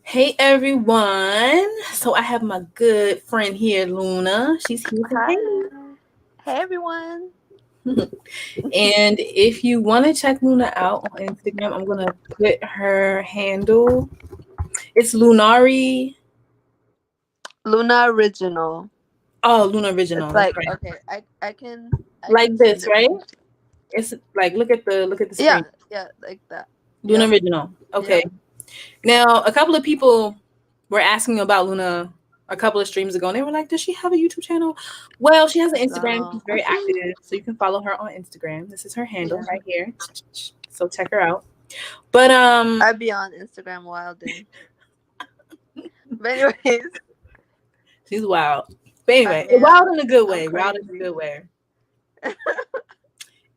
Hey everyone. So I have my good friend here, Luna. She's here to Hi. hey. Hey everyone. And if you want to check Luna out on Instagram, I'm gonna put her handle. It's Lunari. Luna original. Oh, Luna It's Original. That's like right. okay, I can Like send this, it right? to you. It's like look at the screen. Yeah, yeah, like that. Luna Yep, Original. Okay. yep. Now a couple of people were asking about Luna a couple of streams ago, and they were like, "Does she have a YouTube channel?" Well, she has an Instagram. So She's very active, so you can follow her on Instagram. This is her handle yeah. right here. So check her out. But I'd be on Instagram wilding. But anyways, she's wild. But I anyway, am. wild in a good I'm way. Wild in a crazy. good way.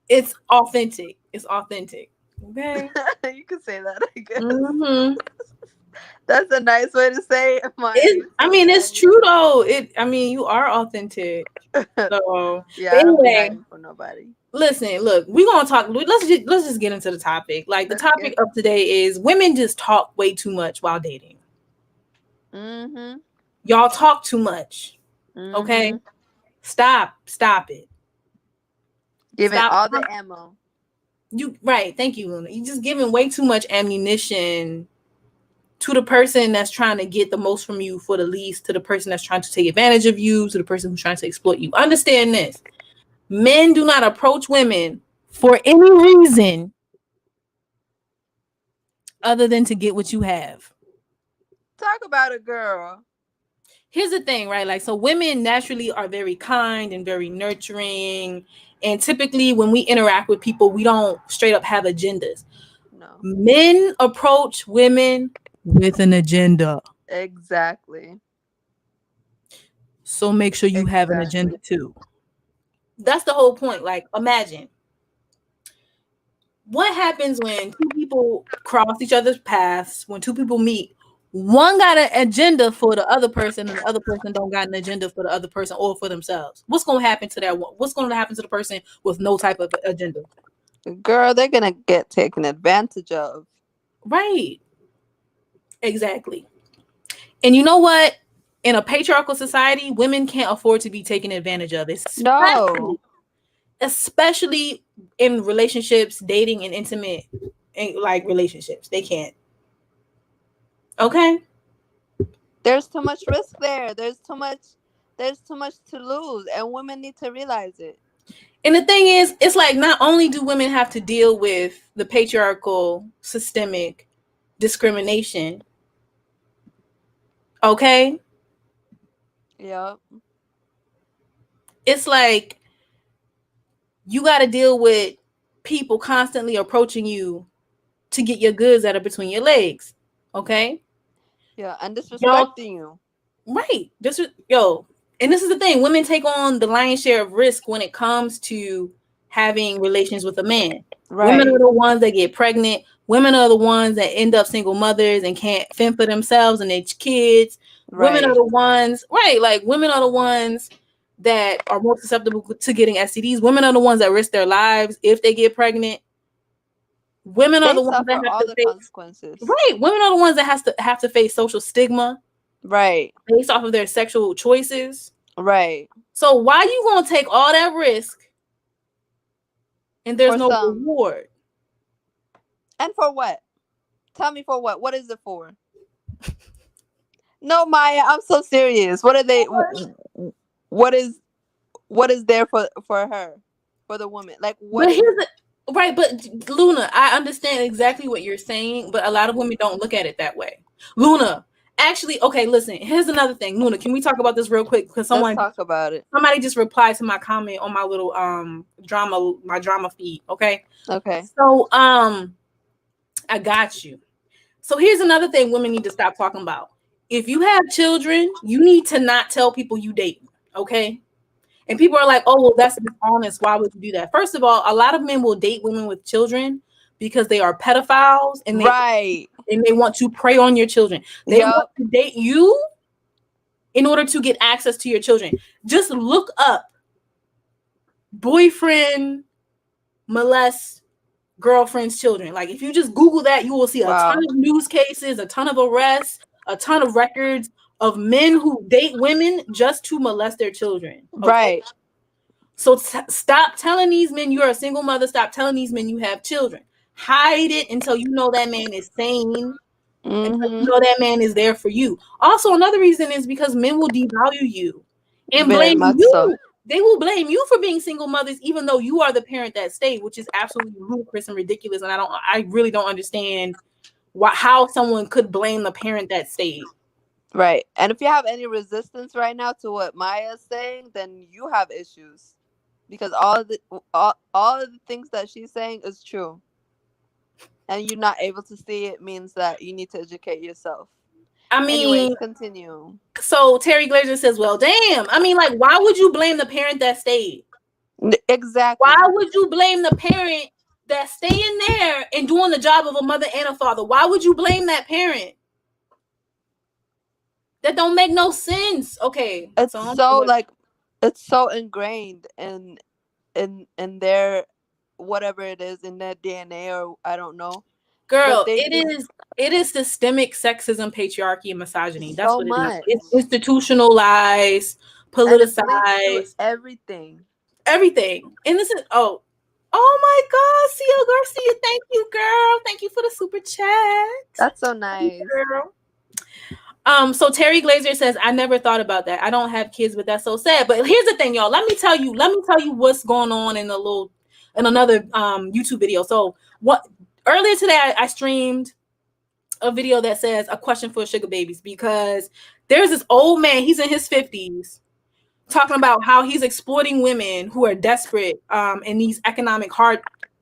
It's authentic. It's authentic. Okay. You could say that, I guess. Mm-hmm. That's a nice way to say it, It's, Marty. I So mean, it's nice. true though. I mean, you are authentic. So, but Yeah, I don't be anyway, hiding from nobody. listen, look, we're gonna talk. Let's just get into the topic. Like the Let's topic get of today is women just talk way too much while dating. mm-hmm. Y'all talk too much. Okay, Mm-hmm. stop it. Giving Stop. all the ammo. You right? Thank you, Luna. You just giving way too much ammunition to the person that's trying to get the most from you for the least, to the person that's trying to take advantage of you, to the person who's trying to exploit you. Understand this: men do not approach women for any reason other than to get what you have. Talk about a girl. Here's the thing, right? Like, so women naturally are very kind and very nurturing. And typically, when we interact with people, we don't straight up have agendas. No. Men approach women with an agenda. Exactly. So make sure you have an agenda Exactly. too. That's the whole point. Like, imagine what happens when two people cross each other's paths, when two people meet. One got an agenda for the other person, and the other person don't got an agenda for the other person or for themselves. What's going to happen to that one? What's going to happen to the person with no type of agenda? Girl, they're gonna get taken advantage of. Right. Exactly. And you know what? In a patriarchal society, women can't afford to be taken advantage of, No. especially in relationships, dating, and intimate, like relationships. They can't. Okay. There's too much risk there. There's too much to lose and women need to realize it. And the thing is, it's like not only do women have to deal with the patriarchal systemic discrimination, okay? Yep. It's like you got to deal with people constantly approaching you to get your goods that are between your legs, okay? Yeah. And Y'all, disrespecting you. right. This is, yo, and this is the thing, women take on the lion's share of risk when it comes to having relations with a man. Women are Right. the ones that get pregnant. Women are the ones that end up single mothers and can't fend for themselves and their kids. Women are Right. the ones, right? Like women are the ones that are more susceptible to getting STDs. Women are the ones that risk their lives if they get pregnant. Women are They the ones that suffer have all to the face, consequences. right. Women are the ones that have to face social stigma Right. based off of their sexual choices. Right. So why you gonna take all that risk and there's For no some. reward? And for what? Tell me for what? What is it for? No, Maya, I'm so serious. What are they what is what is there for her? For the woman? Like what But is here's the right, but Luna, I understand exactly what you're saying, but a lot of women don't look at it that way. Luna, actually, okay, listen, here's another thing. Luna, can we talk about this real quick? Because let's talk about it. somebody just replied to my comment on my little my drama feed. Okay. Okay. So I got you. So here's another thing women need to stop talking about. If you have children, you need to not tell people you date. Okay. And people are like, oh, well, that's dishonest. Why would you do that? First of all, a lot of men will date women with children because they are pedophiles Right. and they want to prey on your children. They want Yep. to date you in order to get access to your children. Just look up boyfriend molest girlfriend's children. Like if you just Google that, you will see a ton Wow. of news cases, a ton of arrests, a ton of records of men who date women just to molest their children. Okay? Right. So stop telling these men you're a single mother. Stop telling these men you have children. Hide it until you know that man is sane. Until you know that man is there for you. Also, another reason is because men will devalue you and Very blame much you. so. They will blame you for being single mothers, even though you are the parent that stayed, which is absolutely ludicrous and ridiculous. And I really don't understand how someone could blame the parent that stayed. Right. And if you have any resistance right now to what Maya's saying, then you have issues. Because all of the things that she's saying is true. And you're not able to see it means that you need to educate yourself. I mean, anyways, continue. So Terry Glazer says, well, damn. I mean, like, why would you blame the parent that stayed? Exactly. Why would you blame the parent that's staying there and doing the job of a mother and a father? Why would you blame that parent? That don't make no sense. Okay. It's So like it's so ingrained in their whatever it is in their DNA, or I don't know. Girl, it is systemic sexism, patriarchy, and misogyny. That's so what it much. is. It's institutionalized, politicized, everything. And this is oh my God, Cio Garcia, thank you, girl. Thank you for the super chat. That's so nice, girl. So Terry Glazer says, I never thought about that. I don't have kids, but that's so sad. But here's the thing, y'all. Let me tell you what's going on in another YouTube video. So earlier today I streamed a video that says a question for sugar babies, because there's this old man, he's in his 50s, talking about how he's exploiting women who are desperate in these economic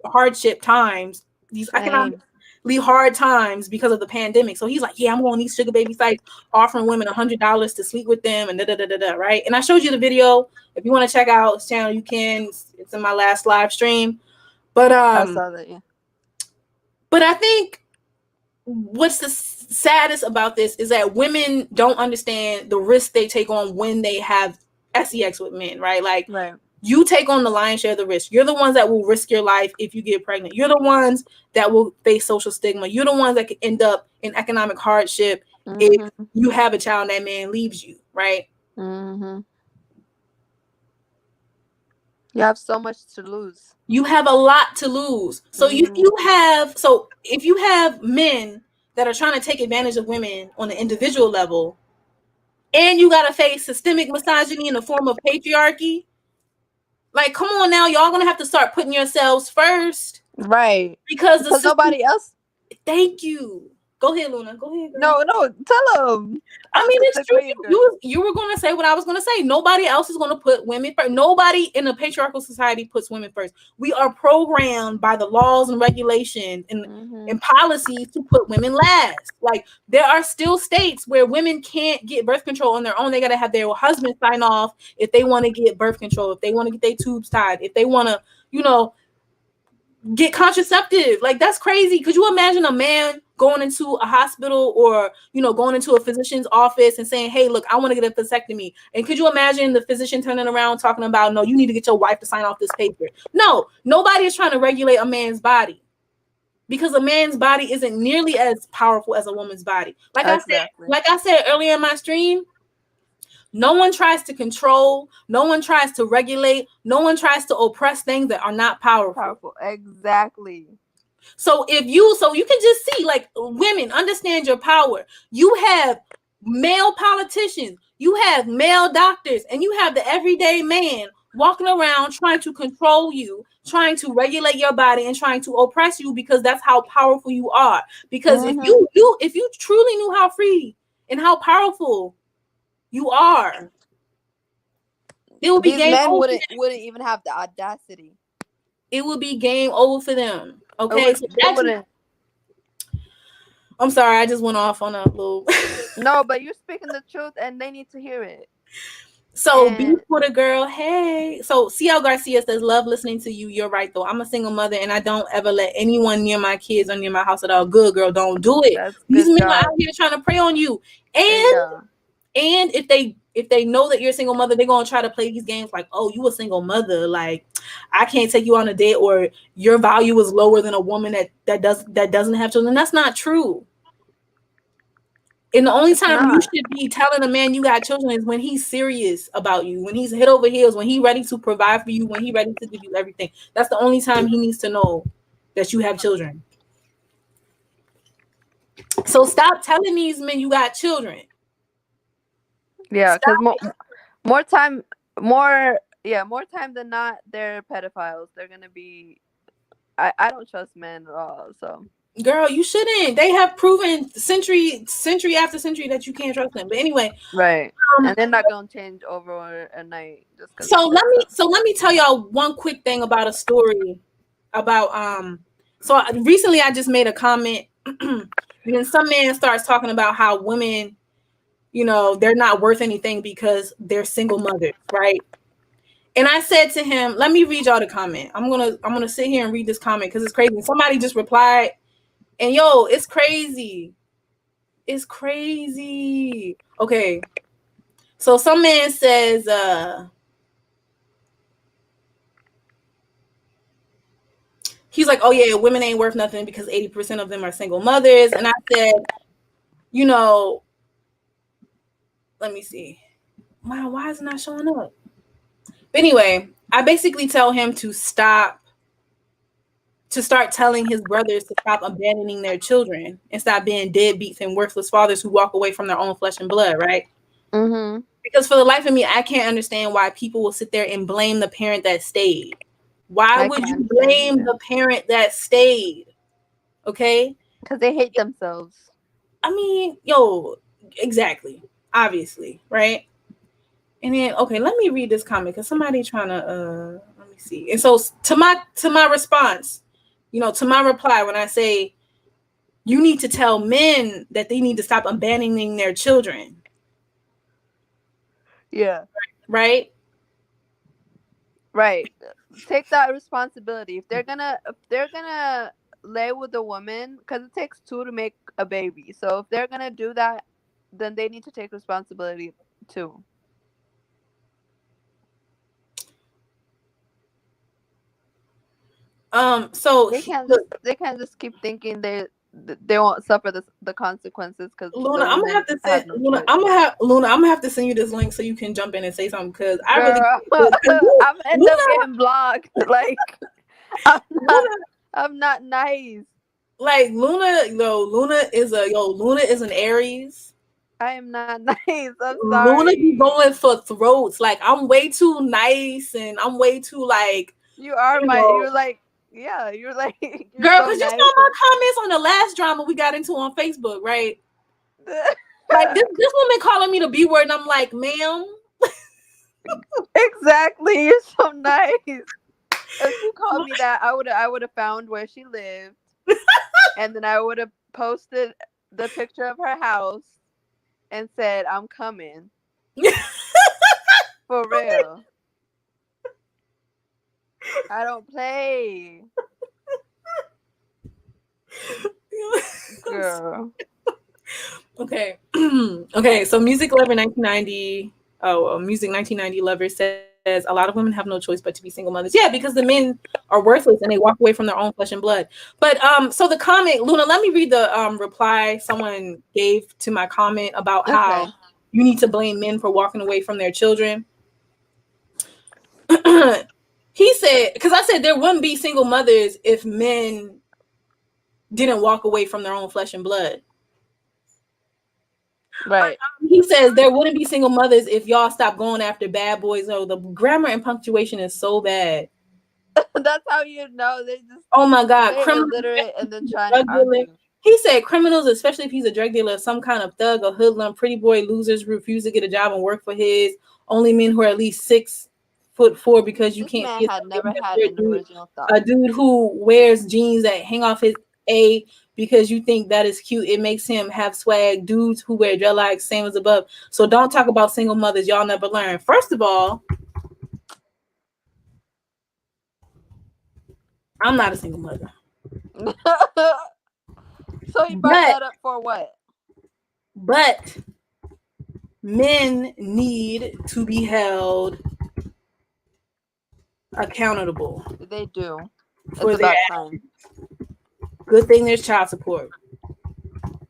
hardship times, these economically hard times because of the pandemic. So he's like, yeah, I'm going on these sugar baby sites offering women $100 to sleep with them and right? And I showed you the video. If you want to check out his channel, you can. It's in my last live stream. But I saw that, yeah. But I think what's the saddest about this is that women don't understand the risk they take on when they have sex with men, right? Like, right. You take on the lion's share of the risk. You're the ones that will risk your life if you get pregnant. You're the ones that will face social stigma. You're the ones that could end up in economic hardship if you have a child and that man leaves you, right? You have so much to lose. You have a lot to lose. So if you have men that are trying to take advantage of women on an individual level, and you got to face systemic misogyny in the form of patriarchy, like, come on now, y'all gonna have to start putting yourselves first, right? Because nobody else. Thank you. Go ahead, Luna. Go ahead. Girl. No, tell them. I mean, it's true. You were going to say what I was going to say. Nobody else is going to put women first. Nobody in a patriarchal society puts women first. We are programmed by the laws and regulations and policies to put women last. Like, there are still states where women can't get birth control on their own. They got to have their husband sign off if they want to get birth control, if they want to get their tubes tied, if they want to, get contraceptive. Like, that's crazy. Could you imagine a man going into a hospital or going into a physician's office and saying, hey, look, I want to get a vasectomy? And could you imagine the physician turning around talking about, no, you need to get your wife to sign off this paper? No, nobody is trying to regulate a man's body, because a man's body isn't nearly as powerful as a woman's body. Like I said earlier in my stream, no one tries to control. No one tries to regulate. No one tries to oppress things that are not powerful. Exactly. So you can just see, like, women, understand your power. You have male politicians, you have male doctors, and you have the everyday man walking around trying to control you, trying to regulate your body, and trying to oppress you, because that's how powerful you are. Because if you truly knew how free and how powerful you are, it would be these men wouldn't even have the audacity. It would be game over for them. Okay, I'm sorry, I just went off on a little. No, but you're speaking the truth, and they need to hear it. So be with a girl. Hey, so CL Garcia says, love listening to you. You're right though. I'm a single mother, and I don't ever let anyone near my kids or near my house at all. Good girl, don't do it. These men are out here trying to prey on you, and if they know that you're a single mother, they're gonna try to play these games like, oh, you a single mother, like I can't take you on a date, or your value is lower than a woman that doesn't have children. That's not true. And the only It's time you not. should be telling a man you got children is when he's serious about you, when he's head over heels, when he's ready to provide for you, when he's ready to give you everything. That's the only time he needs to know that you have children. So stop telling these men you got children. Yeah, because Stop. more time, more time than not, they're pedophiles. They're gonna be. I don't trust men at all. So Girl, you shouldn't. They have proven century after century that you can't trust them. But anyway, right, um, and they're not gonna change over a night just because so they said so. let me tell y'all one quick thing about a story about so recently I just made a comment and then some man starts talking about how women, you know, they're not worth anything because they're single mothers, right? And I said to him, let me read y'all the comment. I'm gonna sit here and read this comment because it's crazy. Somebody just replied, and yo, it's crazy. It's crazy. Okay. So some man says, he's like, oh yeah, women ain't worth nothing because 80% of them are single mothers. And I said, you know, let me see. Wow, why is it not showing up? But anyway, I basically tell him to start telling his brothers to stop abandoning their children and stop being deadbeats and worthless fathers who walk away from their own flesh and blood, right? Mm-hmm. Because for the life of me, I can't understand why people will sit there and blame the parent that stayed. Why I would can't you understand blame either the parent that stayed? Okay? because they hate themselves. I mean, yo, exactly. Obviously, right? And then okay, let me read this comment because somebody trying to let me see. And so to my response, you know, to my reply when I say you need to tell men that they need to stop abandoning their children, Yeah. right? Right. Take that responsibility. If they're gonna lay with a woman, because it takes two to make a baby. So if they're gonna do that, then they need to take responsibility too. So look, They can't just keep thinking they won't suffer the consequences because Luna, the I'm gonna have women to have send no choice. Luna, I'm gonna have to send you this link so you can jump in and say something because I really Girl, Luna, I'm end up getting blocked. Like I'm not Luna, I'm not nice. like Luna is an Aries. I am not nice. I'm Luna be sorry. going for throats. Like I'm way too nice and I'm way too like, You are you my. know, You're like. Yeah. You're like. You're girl, so because you nice. saw my comments on the last drama we got into on Facebook, right? Like this woman calling me the B word, and I'm like, ma'am. Exactly. You're so nice. If she called me that, I would have found where she lived, and then I would have posted the picture of her house and said, "I'm coming for real. I don't play, girl." Okay. Okay. So Music Lover 1990. Oh, Music 1990 Lover says a lot of women have no choice but to be single mothers. Yeah, because the men are worthless and they walk away from their own flesh and blood. But so the comment, Luna, let me read the reply someone gave to my comment about Okay. how you need to blame men for walking away from their children. He said, because I said there wouldn't be single mothers if men didn't walk away from their own flesh and blood. Right. He says there wouldn't be single mothers if y'all stopped going after bad boys. Oh, the grammar and punctuation is so bad. That's how you know they just Oh my God, they're criminals, illiterate and then trying to drug dealer. argue. He said criminals, especially if he's a drug dealer, some kind of thug or hoodlum, pretty boy losers refuse to get a job and work for his. Only men who are at least 6'4" because you This can't man see had never had a an dude, original thought. a dude who wears jeans that hang off his A because you think that is cute. It makes him have swag. Dudes who wear dreadlocks, same as above. So don't talk about single mothers. Y'all never learn. First of all, I'm not a single mother. So he brought But that up for what? but men need to be held accountable They do. It's for their about time. good thing there's child support.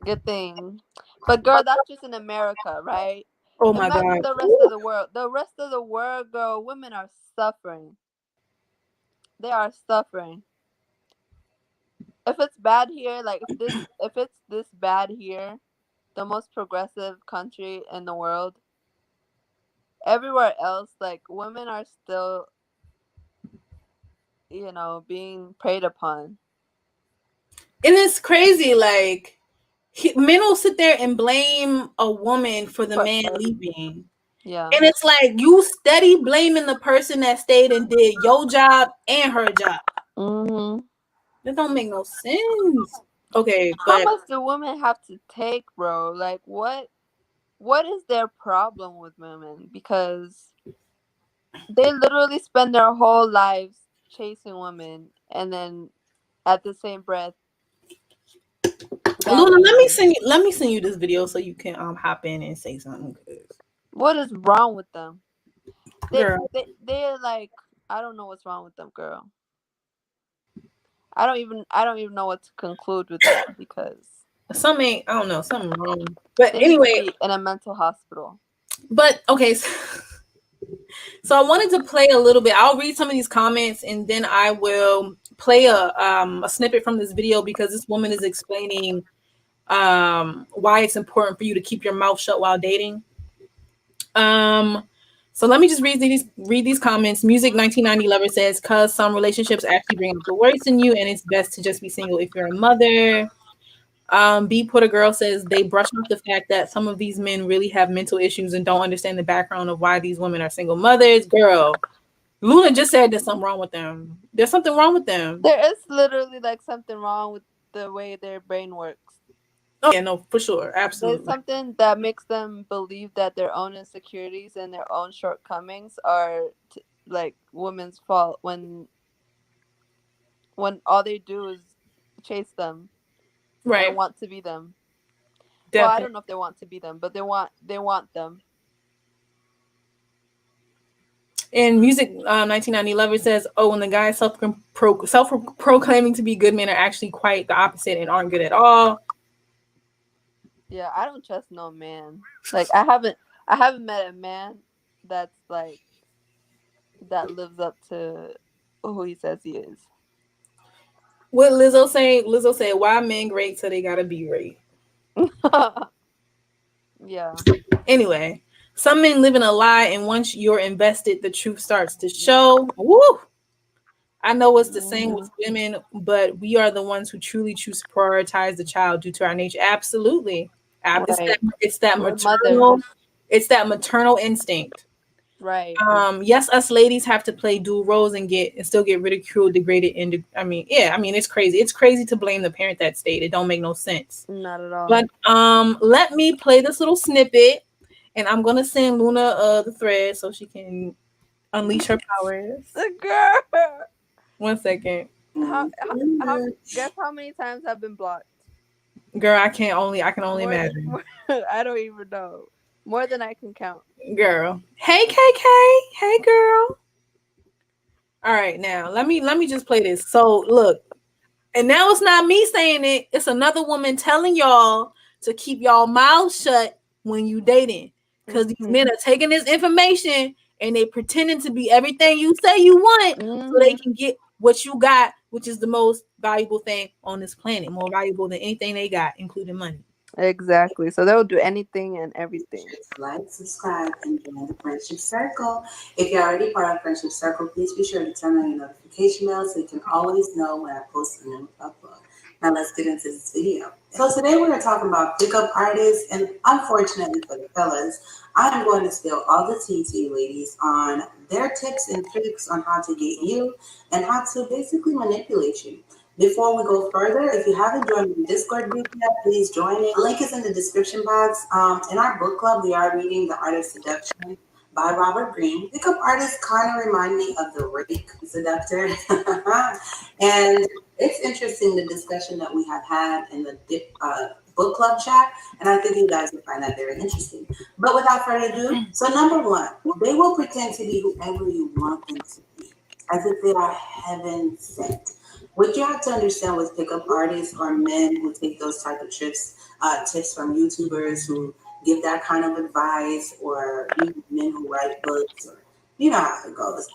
Good thing. But girl, that's just in America, right? Oh my Imagine God. the rest of the world. The rest of the world, girl, women are suffering. They are suffering. If it's bad here, like if it's this bad here, the most progressive country in the world, everywhere else, like women are still, being preyed upon. And it's crazy. Like, men will sit there and blame a woman for the man leaving. Yeah. And it's like you steady blaming the person that stayed and did your job and her job. Mm-hmm. That don't make no sense. Okay, How but much do women have to take, bro? Like, what is their problem with women? Because they literally spend their whole lives chasing women, and then at the same breath, Luna, bashing them. let me send you this video so you can hop in and say something. What is wrong with them? Girl, They're like, I don't know what's wrong with them, girl. I don't even know what to conclude with that, because something I don't know, something wrong. But they need to anyway, be in a mental hospital. but okay, so I wanted to play a little bit. I'll read some of these comments and then I will play a snippet from this video because this woman is explaining why it's important for you to keep your mouth shut while dating. So let me just read these comments. Music 1990 Lover says, "Cause some relationships actually bring up the worst in you, and it's best to just be single if you're a mother." B Put a Girl says they brush off the fact that some of these men really have mental issues and don't understand the background of why these women are single mothers. Girl, Luna just said there's something wrong with them. There's something wrong with them. There is literally like something wrong with the way their brain works. Oh yeah, no, for sure, There's absolutely. something that makes them believe that their own insecurities and their own shortcomings are like women's fault, when all they do is chase them and Right, want to be them. Well, I definitely. don't know if they want to be them, but they want them. And Music 1990 Lover says, "Oh, when the guys self proclaiming to be good men are actually quite the opposite and aren't good at all." Yeah, I don't trust no man. Like I haven't met a man that's like that lives up to who he says he is. What Lizzo say? Lizzo said, "Why men great so they gotta be great?" Yeah. Anyway, some men live in a lie, and once you're invested, the truth starts to show. Woo! I know it's the same with women, but we are the ones who truly choose to prioritize the child due to our nature. Absolutely, Right. it's that We're mothers. maternal instinct. Right. Yes, us ladies have to play dual roles and still get ridiculed, degraded, and it's crazy. It's crazy to blame the parent that stayed. It don't make no sense. Not at all. But let me play this little snippet, and I'm gonna send Luna the thread so she can unleash her powers. The girl. 1 second. Guess how many times I've been blocked? Girl, I can only imagine. I don't even know. More than I can count. Girl. Hey KK. Hey girl. All right, now let me just play this. So look, and now it's not me saying it, it's another woman telling y'all to keep y'all mouths shut when you dating. Because these men are taking this information and they pretending to be everything you say you want so they can get what you got, which is the most valuable thing on this planet, more valuable than anything they got, including money. Exactly. So they'll do anything and everything. Like, subscribe, and join the Friendship Circle. If you're already part of Friendship Circle, please be sure to turn on your notification bell so you can always know when I post a new upload. Now let's get into this video. So today we're talking about pickup artists, and unfortunately for the fellas, I am going to spill all the tea to you ladies on their tips and tricks on how to get you and how to basically manipulate you. Before we go further, if you haven't joined the Discord group yet, please join it. The link is in the description box. In our book club, we are reading The Art of Seduction by Robert Greene. Pickup artists kind of remind me of the rake seductor. And it's interesting the discussion that we have had in the book club chat, and I think you guys will find that very interesting. But without further ado, so number one, they will pretend to be whoever you want them to be, as if they are heaven sent. What you have to understand with pickup artists or men who take those type of trips tips from YouTubers who give that kind of advice, or men who write books, or you know how it goes.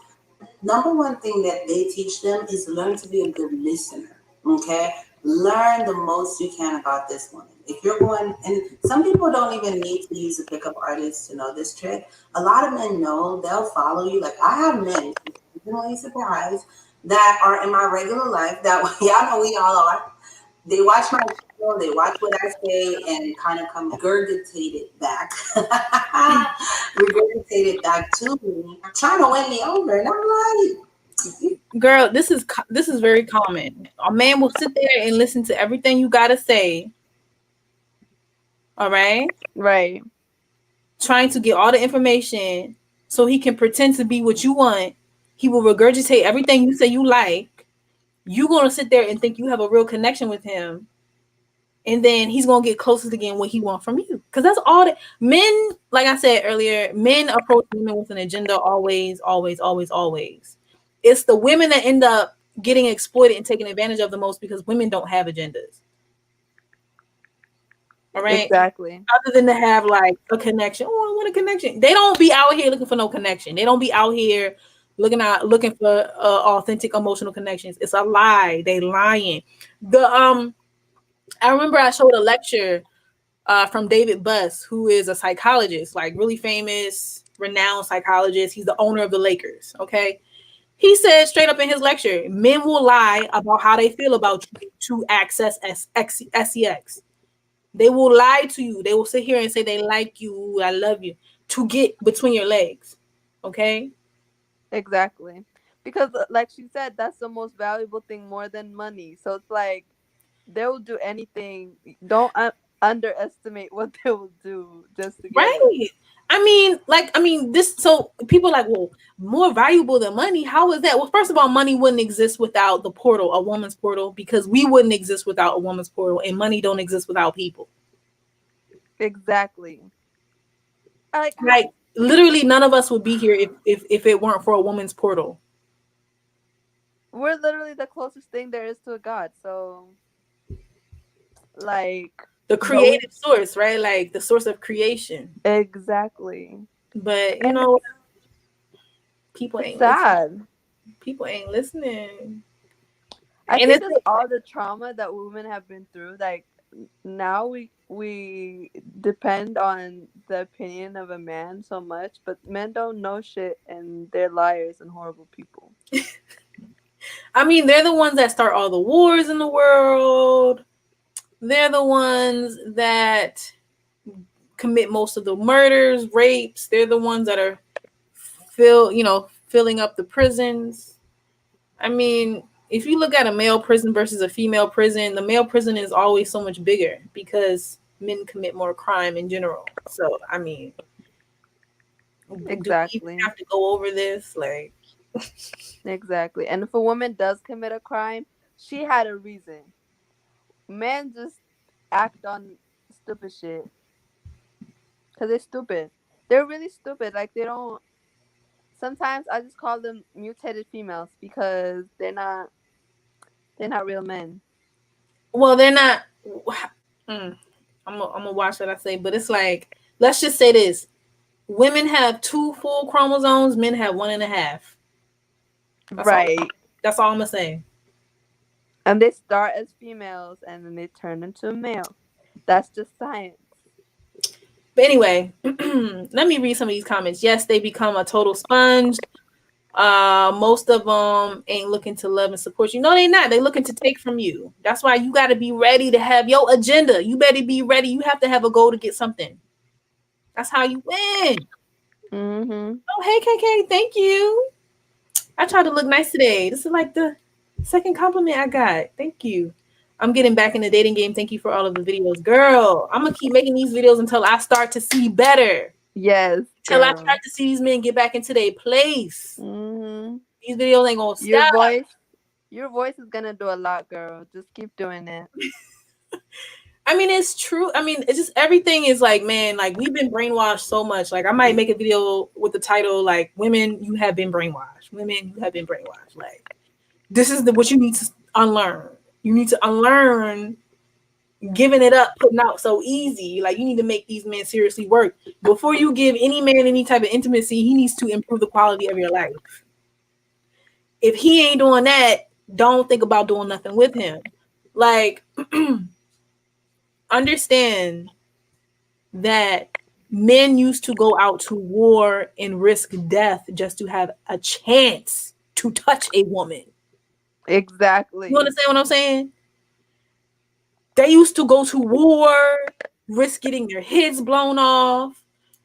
Number one thing that they teach them is learn to be a good listener. Okay, learn the most you can about this woman. If you're going, and some people don't even need to use a pickup artist to know this trick. A lot of men know, they'll follow you. Like I have men, really surprised, that are in my regular life that y'all know we all are. They watch my video, they watch what I say, and kind of come regurgitate it back, regurgitate it back to me, trying to win me over. And I'm like, Girl, this is very common. A man will sit there and listen to everything you gotta say. All right, Right. trying to get all the information so he can pretend to be what you want. He will regurgitate everything you say you like. You're gonna sit there and think you have a real connection with him, and then he's gonna get closest again what he wants from you. Because that's all that men, like I said earlier, men approach women with an agenda always, always, always, always. It's the women that end up getting exploited and taken advantage of the most because women don't have agendas. All right. Exactly. Other than to have like a connection. Oh, I want a connection. They don't be out here looking for no connection. They don't be out here looking for authentic emotional connections. It's a lie. They lying. I remember I showed a lecture from David Buss, who is a psychologist, like really famous, renowned psychologist. He's the owner of the Lakers. Okay. He said straight up in his lecture, men will lie about how they feel about you to access sex. They will lie to you. They will sit here and say they like you, I love you, to get between your legs. Okay? Exactly. Because like she said, that's the most valuable thing more than money. So it's like they will do anything. Don't underestimate what they will do just to get Right. it. This, so people are like, well, more valuable than money. How is that? Well, first of all, money wouldn't exist without the portal, a woman's portal, because we wouldn't exist without a woman's portal, and money don't exist without people. Exactly. Like literally none of us would be here if it weren't for a woman's portal. We're literally the closest thing there is to a god. So like The creative source, right? Like the source of creation. Exactly. But you know, people ain't sad. Listening. People ain't listening. I think it's all the trauma that women have been through. Like now we depend on the opinion of a man so much, but men don't know shit and they're liars and horrible people. I mean, they're the ones that start all the wars in the world. They're the ones that commit most of the murders, rapes. They're the ones that are filling up the prisons. I mean, if you look at a male prison versus a female prison, the male prison is always so much bigger because men commit more crime in general. So, I mean, exactly. Do we even have to go over this? Like, exactly. And if a woman does commit a crime, she had a reason. Men just act on stupid shit because they're stupid. They're really stupid. Like they don't. Sometimes I just call them mutated females because they're not real men. Well, they're not. I'm gonna watch what I say, but it's like, let's just say this: women have 2 full chromosomes, men have 1.5. That's all I'm gonna say. And they start as females and then they turn into a male. That's just science. But anyway, let me read some of these comments. Yes, they become a total sponge. Most of them ain't looking to love and support you. No, they're not. They're looking to take from you. That's why you got to be ready to have your agenda. You better be ready. You have to have a goal to get something. That's how you win. Mm-hmm. Oh, hey, KK. Thank you. I tried to look nice today. This is like the second compliment I got. Thank you. I'm getting back in the dating game. Thank you for all of the videos. Girl, I'm going to keep making these videos until I start to see better. Yes. Until I start to see these men get back into their place. Mm-hmm. These videos ain't going to stop. Your voice is going to do a lot, girl. Just keep doing it. I mean, it's true. I mean, it's just everything is like, man, like we've been brainwashed so much. Like I might make a video with the title, like, women, you have been brainwashed. Women, you have been brainwashed. Like, this is what you need to unlearn. You need to unlearn giving it up, putting out so easy. Like, you need to make these men seriously work. Before you give any man any type of intimacy, he needs to improve the quality of your life. If he ain't doing that, don't think about doing nothing with him. Like, understand that men used to go out to war and risk death just to have a chance to touch a woman. Exactly. You understand what I'm saying? They used to go to war, risk getting their heads blown off,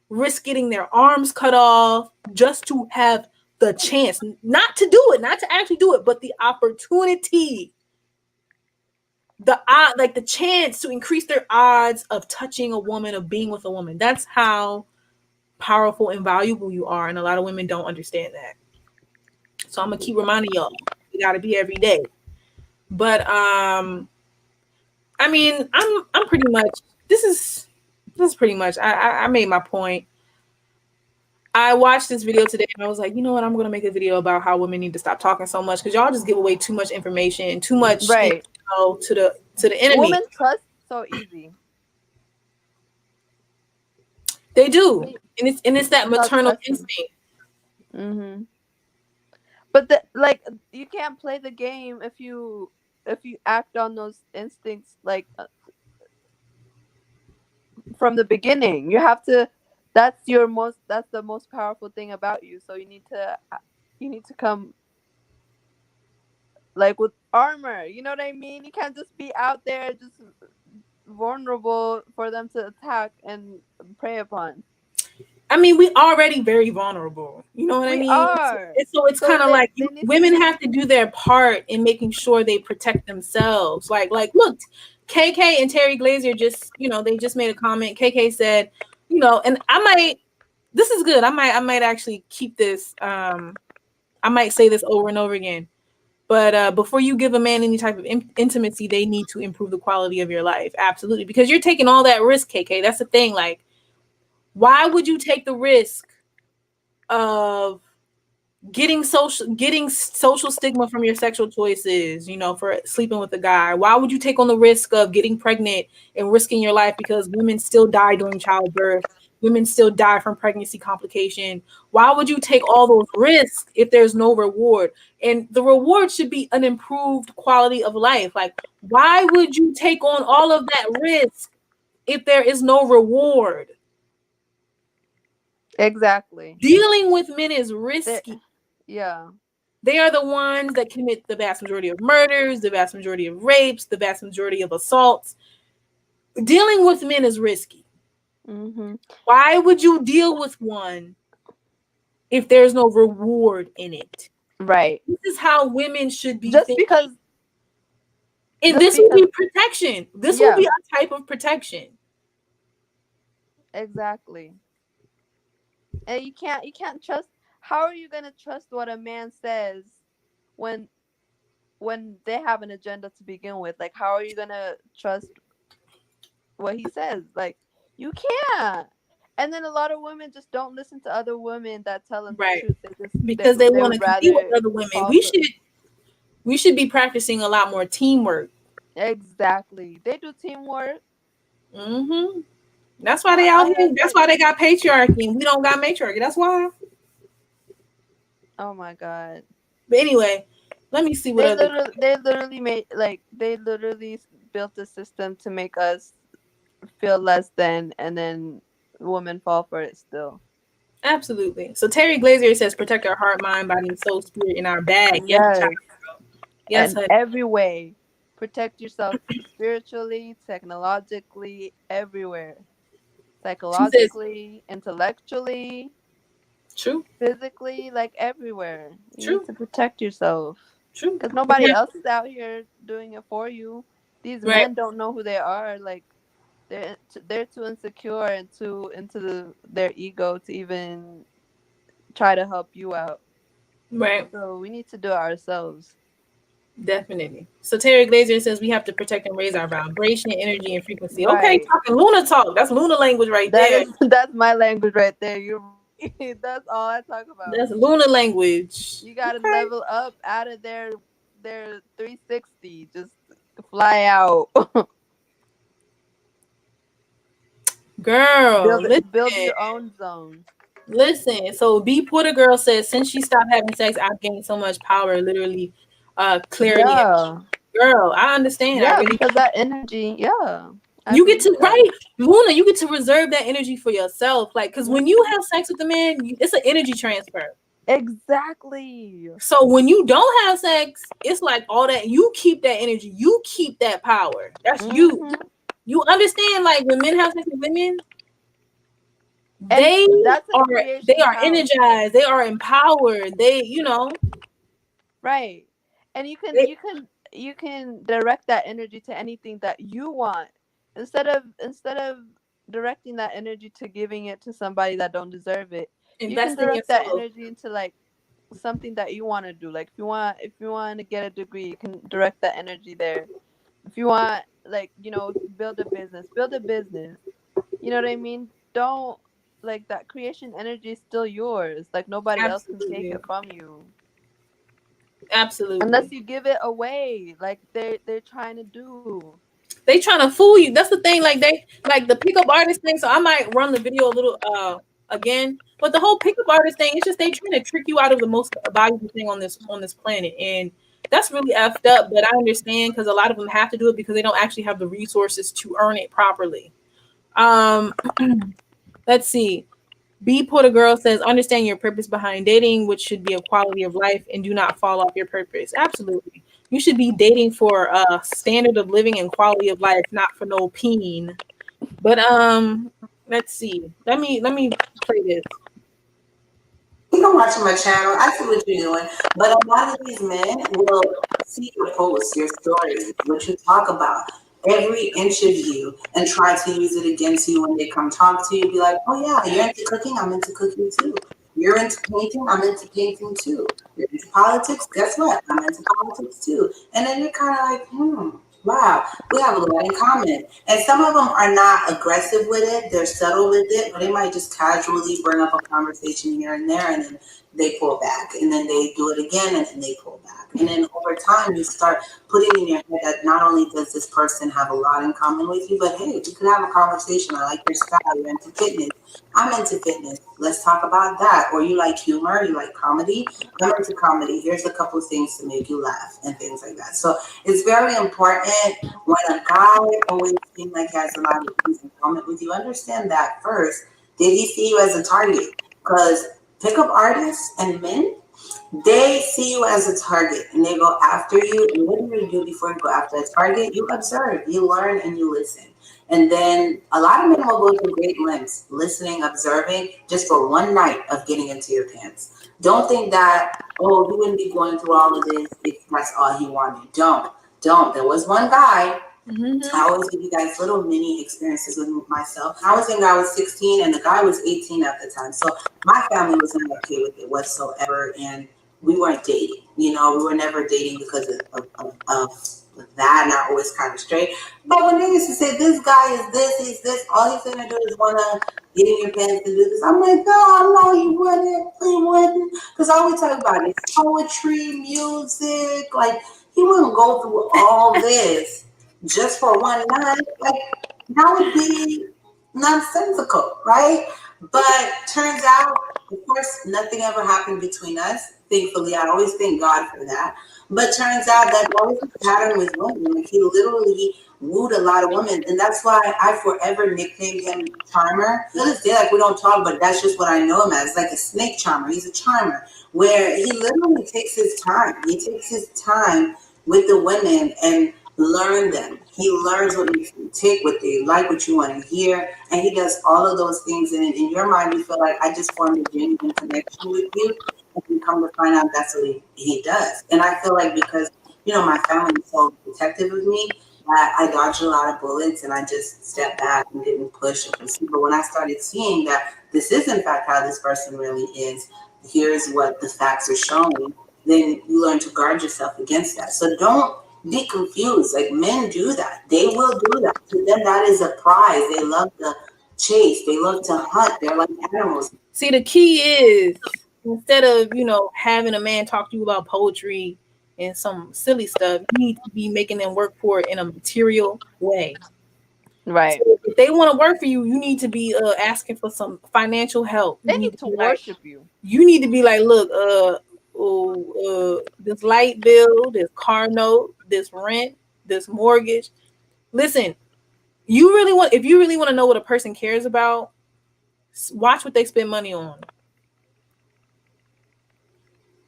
risk getting their arms cut off, just to have the chance, not to do it, not to actually do it, but the opportunity, the chance to increase their odds of touching a woman, of being with a woman. That's how powerful and valuable you are, and a lot of women don't understand that. So I'm gonna keep reminding y'all, you gotta be every day. But I mean, I'm pretty much, this is pretty much, I made my point. I watched this video today and I was like, you know what, I'm going to make a video about how women need to stop talking so much, because y'all just give away too much information, too much Right. to the enemy. Women trust so easy. They do. And it's that maternal instinct. Mm-hmm. But you can't play the game if you act on those instincts from the beginning. You have to. That's the most powerful thing about you. So you need to come with armor. You know what I mean? You can't just be out there just vulnerable for them to attack and prey upon. I mean, we already very vulnerable. You know what I mean? Are. So it's kind of like women have to do their part in making sure they protect themselves. Like look, KK and Terry Glazier just, they just made a comment. KK said, and this is good. I might actually keep this. I might say this over and over again. But before you give a man any type of intimacy, they need to improve the quality of your life. Absolutely. Because you're taking all that risk, KK. That's the thing. Like, why would you take the risk of getting social stigma from your sexual choices, for sleeping with a guy? Why would you take on the risk of getting pregnant and risking your life? Because women still die during childbirth. Women still die from pregnancy complication. Why would you take all those risks if there's no reward? And the reward should be an improved quality of life. Like, why would you take on all of that risk if there is no reward? Exactly. Dealing with men is risky. Yeah. They are the ones that commit the vast majority of murders, the vast majority of rapes, the vast majority of assaults. Dealing with men is risky. Mm-hmm. Why would you deal with one if there's no reward in it? Right. This is how women should be just thinking. Because. And this will be protection. This will be a type of protection. Exactly. And you can't trust. How are you gonna trust what a man says when they have an agenda to begin with? Like, how are you gonna trust what he says? Like, you can't. And then a lot of women just don't listen to other women that tell them the truth. Because they want to compete with other women. We should be practicing a lot more teamwork. Exactly. They do teamwork. Mm-hmm. That's why they out here. That's why they got patriarchy and we don't got matriarchy. That's why. Oh my God. But anyway, let me see what they literally built a system to make us feel less than, and then women fall for it still. Absolutely. So Terry Glazier says, protect our heart, mind, body, and soul, spirit in our bag. Yes. Yes, and every way. Protect yourself spiritually, technologically, everywhere. Psychologically, intellectually. True. Physically, like everywhere. You need to protect yourself. True. Because nobody else is out here doing it for you. These men don't know who they are. Like, they're too insecure and too into their ego to even try to help you out. Right. So we need to do it ourselves. Definitely. So Terry Glazier says we have to protect and raise our vibration, energy, and frequency. Right. Okay, talking Luna talk. That's Luna language right there. That's my language right there. That's all I talk about. That's Luna language. You gotta level up out of their 360. Just fly out. Girl, Build your own zone. listen. So B Porter girl says since she stopped having sex, I've gained so much power, literally, clarity. Yeah. Girl, I understand. I Yeah, really. because that energy, yeah. I You get to believe that. Luna. You get to reserve that energy for yourself, like because when you have sex with a man, it's an energy transfer. Exactly. So when you don't have sex, it's like all that you keep that energy, you keep that power. That's you. Mhm. You understand? Like when men have sex with women, And they that's a they creation are house. energized, they are empowered. Right. And They, you can direct that energy to anything that you want. Instead of directing that energy to giving it to somebody that don't deserve it, you can invest in direct that yourself. energy into like something that you want to do. Like if you want to get a degree, you can direct that energy there. If you want, like, build a business, build a business. You know what I mean? Don't, like, that creation energy is still yours. Like nobody else can take Absolutely. it from you. Unless Absolutely. you give it away, like they're trying to do. They trying to fool you. That's the thing. Like they like the pickup artist thing. So I might run the video a little again. But the whole pickup artist thing, it's just they trying to trick you out of the most valuable thing on this planet. And that's really effed up. But I understand because a lot of them have to do it because they don't actually have the resources to earn it properly. Um let's see. B Porter Girl says, understand your purpose behind dating, which should be a quality of life, and do not fall off your purpose. Absolutely. You should be dating for a standard of living and quality of life, not for no peen. But let's see. Let me play this. You can watch my channel. I see what you're doing. But a lot of these men will see your posts, your stories, what you talk about, every inch of you, and try to use it against you when they come talk to you. Be like, oh, yeah, you're into cooking. I'm into cooking too. You're into painting. I'm into painting too. You're into politics. Guess what? I'm into politics too. And then you're kind of like, wow, we have a lot in common. And some of them are not aggressive with it, they're subtle with it, but they might just casually bring up a conversation here and there, and then they pull back, and then they do it again, and then they pull back. And then over time, you start putting in your head that not only does this person have a lot in common with you, but hey, we could have a conversation. I like your style, you're into fitness. I'm into fitness. Let's talk about that. Or you like humor, you like comedy. I'm into comedy. Here's a couple of things to make you laugh and things like that. So it's very important when a guy always seems like he has a lot of things in common with you. Understand that first. Did he see you as a target? Because pickup artists and men, they see you as a target and they go after you. And what do you do before you go after a target? You observe, you learn, and you listen. And then a lot of men will go to great lengths, listening, observing, just for one night of getting into your pants. Don't think that, oh, he wouldn't be going through all of this if that's all he wanted. Don't. There was one guy. I always give you guys little mini experiences with myself. I was younger, I was 16, and the guy was 18 at the time. So my family was not okay with it whatsoever, and we weren't dating. We were never dating because of that, not always kind of straight. But when they used to say, this guy is this, he's this, all he's going to do is want to get in your pants and do this, I'm like, no, he wouldn't. Because all we talk about is poetry, music, like, he wouldn't go through all this just for one night. Like, that would be nonsensical, right? But turns out, of course, nothing ever happened between us. Thankfully, I always thank God for that. But turns out that was a pattern with women. Like, he literally wooed a lot of women, and that's why I forever nicknamed him Charmer. To this day, like, we don't talk, but that's just what I know him as, like a snake charmer. He's a charmer, where he literally takes his time. He takes his time with the women and learn them. He learns what makes you tick, what they like, what you want to hear, and he does all of those things. And in your mind, you feel like I just formed a genuine connection with you, and you come to find out that's what he does. And I feel like because my family is so protective of me, I dodged a lot of bullets and I just stepped back and didn't push and pursue. But when I started seeing that this is in fact how this person really is, here's what the facts are showing, then you learn to guard yourself against that. So don't be confused. Like, men do that. They will do that. To them, that is a prize. They love to chase. They love to hunt. They're like animals. See, the key is instead of having a man talk to you about poetry and some silly stuff, you need to be making them work for it in a material way. Right. So if they want to work for you, you need to be asking for some financial help. They need to be worship you. You need to be like, look, this light bill, this car note, this rent, this mortgage. Listen, if you really want to know what a person cares about, watch what they spend money on.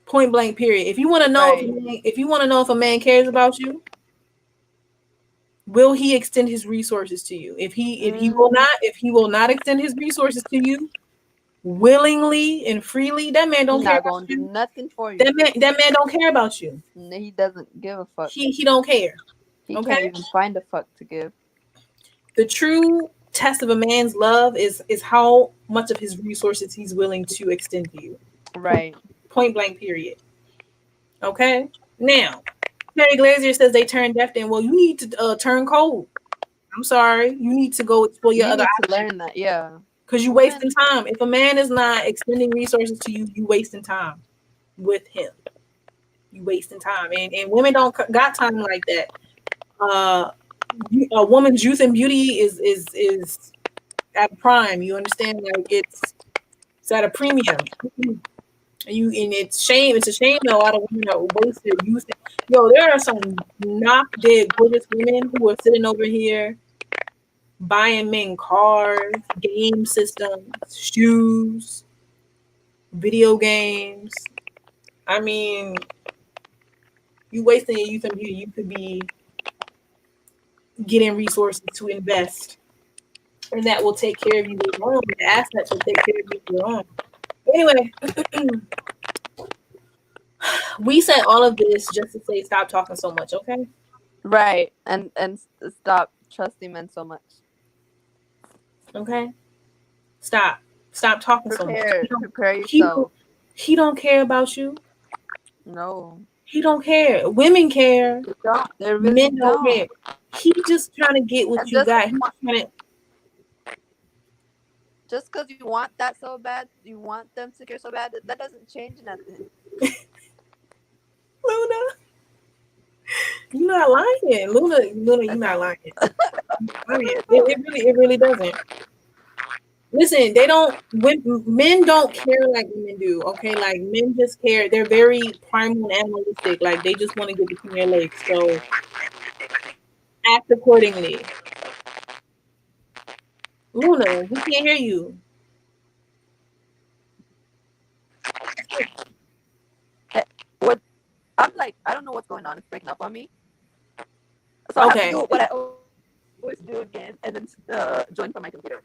Point blank, period. If you want to know, if you want to know if a man cares about you, will he extend his resources to you? If he will not extend his resources to you willingly and freely, that man don't care about you. Do nothing for you. That man don't care about you. He doesn't give a fuck. He don't care. He can't even find a fuck to give. The true test of a man's love is how much of his resources he's willing to extend to you. Right. Point blank, period. Okay. Now, Terry Glazier says they turn deaf. Then, well, you need to turn cold. I'm sorry. You need to go explore your other options. Learn that, yeah. Because you're wasting time. If a man is not extending resources to you, you wasting time with him. You wasting time, and women don't got time like that. A woman's youth and beauty is at prime. You understand? Like it's at a premium. It's a shame that a lot of women are waste their youth. Yo, there are some knock dead gorgeous women who are sitting over here buying men cars, game systems, shoes, video games. I mean, you wasting your youth and beauty. You could be getting resources to invest, and that will take care of you later on. The assets will take care of you later on. Anyway, we said all of this just to say stop talking so much, okay? Right, and stop trusting men so much. Okay, stop talking so much. Prepare yourself. He don't care about you. No, he don't care. Women care. They really Men don't care. He just trying to get what you got. He's trying to. Just because you want that so bad, you want them to care so bad, that doesn't change nothing. Luna, you're not lying. Luna, you're not lying. It really doesn't. Listen, men don't care like women do. Okay, like men just care. They're very primal and animalistic. Like they just want to get between their legs. So act accordingly. Luna, we can't hear you. What? I'm like, I don't know what's going on. It's breaking up on me. So I have to do what I always do again, and then join from my computer.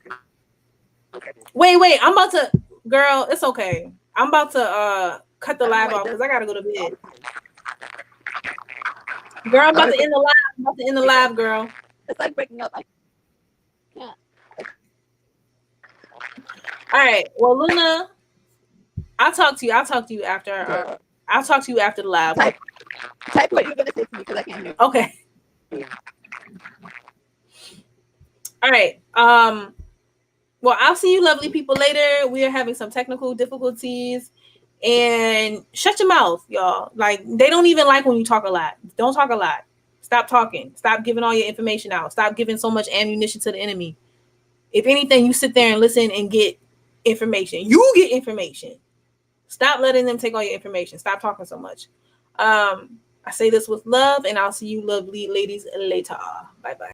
Wait. I'm about to, girl. It's okay. I'm about to cut the live off because I gotta go to bed. Girl, I'm about to end the live. Girl. It's like breaking up. I can't. All right. Well, Luna, I'll talk to you after. I'll talk to you after the live. Type what you're gonna say to me because I can't hear. Okay. All right. Well, I'll see you lovely people later. We are having some technical difficulties. And shut your mouth, y'all. Like, they don't even like when you talk a lot. Don't talk a lot. Stop talking. Stop giving all your information out. Stop giving so much ammunition to the enemy. If anything, you sit there and listen and get information. You get information. Stop letting them take all your information. Stop talking so much. I say this with love, and I'll see you lovely ladies later. Bye-bye.